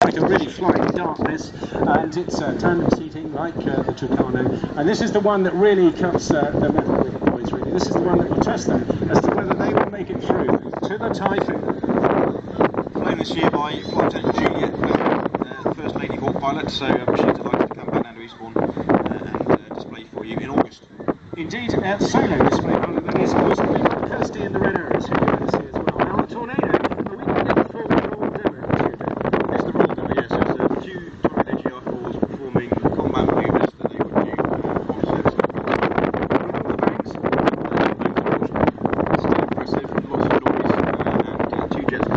Like a really flying darkness, and it's tandem seating like the Tucano, and this is the one that really cuts the metal with the boys, really. This is the one that will test them as to whether they will make it through to the Typhoon. Flown this year by Flight Attendant Juliet, the First Lady Hawk pilot, so she's delighted to come back down to Eastbourne and display for you in August. Indeed, solo display pilot that is, of course, Kirsty and the Red Arrows, who you're going to see as well. Now, the Tornado, are we going to get the full roll demo? It's the roll demo, yes. There's a few target AGR4s performing combat manoeuvres that they would do on set. Still impressive, lots of noise, and two jets.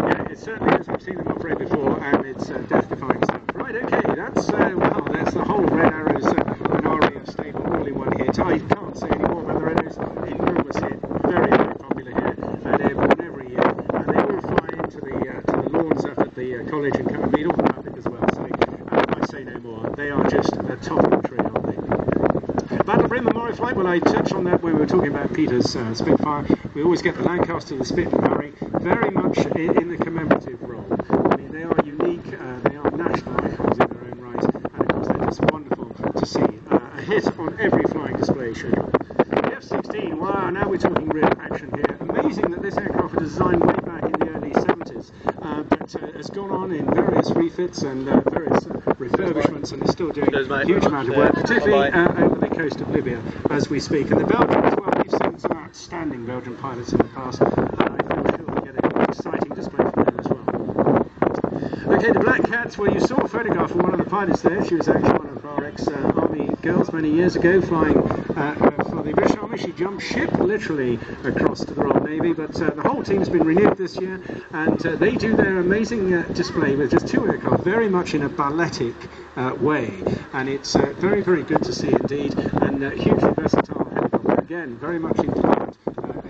Yeah, it certainly is. I've seen them operate before, and it's death-defying stuff. Right, okay, that's, well, that's the whole Red Arrows and RAF stable all in one here. I can't say any more about the Red Arrows. Enormous hit, very, very popular here at Airbourne every year, and they all fly into the lawns up at the college and come and meet all the public as well. So I say no more. They are just the top of the tree, aren't they? Battle Brim Memorial Flight. Well, I touched on that when we were talking about Peter's Spitfire. We always get the Lancaster, the Spit and Barry, very much in the commemorative role. I mean, they are unique. They are national icons in their own right, and of course they're just wonderful to see. A hit on every flying display schedule. The F-16, wow, now we're talking real action here. Amazing that this aircraft was designed way back in the early 70s, but has gone on in various refits and various refurbishments, and is still doing a huge amount of work, particularly over the coast of Libya as we speak. And the Belgians as well, we've seen some outstanding Belgian pilots in the past. I feel sure we get an exciting display from them as well. Okay, the Black Cats, well, you saw a photograph of one of the pilots there. She was actually one of our ex-Army girls many years ago, flying for the British Army. She jumped ship literally across to the Royal Navy, but the whole team's been renewed this year, and they do their amazing display with just two aircraft, very much in a balletic way, and it's very, very good to see indeed, and hugely versatile helicopter, again, very much in demand,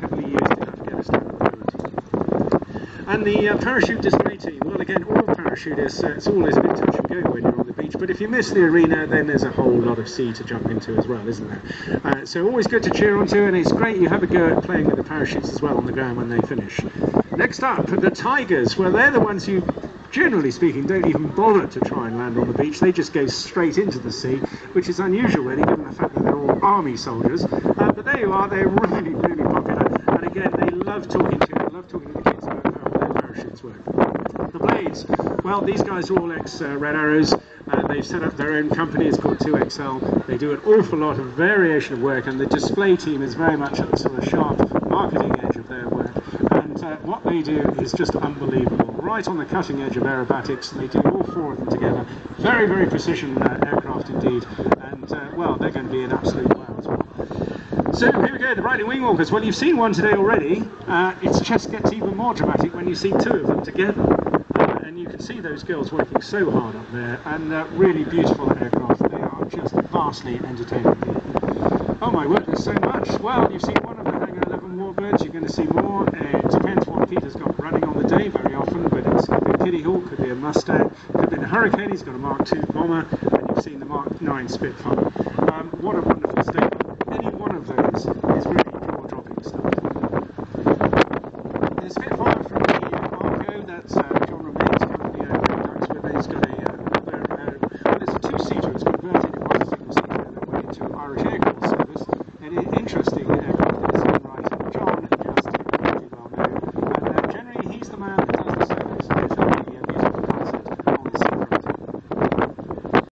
heavily used in Afghanistan at the moment. And the parachute display team, well, again, all parachutists, it's always a bit touch and go when you're on the beach, but if you miss the arena, then there's a whole lot of sea to jump into as well, isn't there? So always good to cheer on to, and it's great you have a go at playing with the parachutes as well on the ground when they finish. Next up, the Tigers. Well, they're the ones who, generally speaking, don't even bother to try and land on the beach. They just go straight into the sea, which is unusual really, given the fact that they're all army soldiers. But there you are, they're really, really popular, and again, they love talking to you, they love talking to the kids about how their parachutes work. The Blades, well, these guys are all ex-Red Arrows. They've set up their own company, it's called 2XL. They do an awful lot of variation of work, and the display team is very much at the sort of sharp marketing edge of their work. And what they do is just unbelievable. Right on the cutting edge of aerobatics, they do all four of them together. Very, very precision aircraft indeed. And, well, they're going to be an absolute wow as well. So here we go, the Riding Wing Walkers. Well, you've seen one today already. It just gets even more dramatic when you see two of them together. And you can see those girls working so hard up there, and really beautiful aircraft. They are just vastly entertaining here. Oh my word, there's so much. Well, you've seen one of the Hangar 11 Warbirds, you're going to see more. It depends what Peter's got running on the day very often, but it's could be a Kitty Hawk, could be a Mustang, could be the Hurricane, he's got a Mark II bomber, and you've seen the Mark IX Spitfire. What a wonderful stable. Any one of those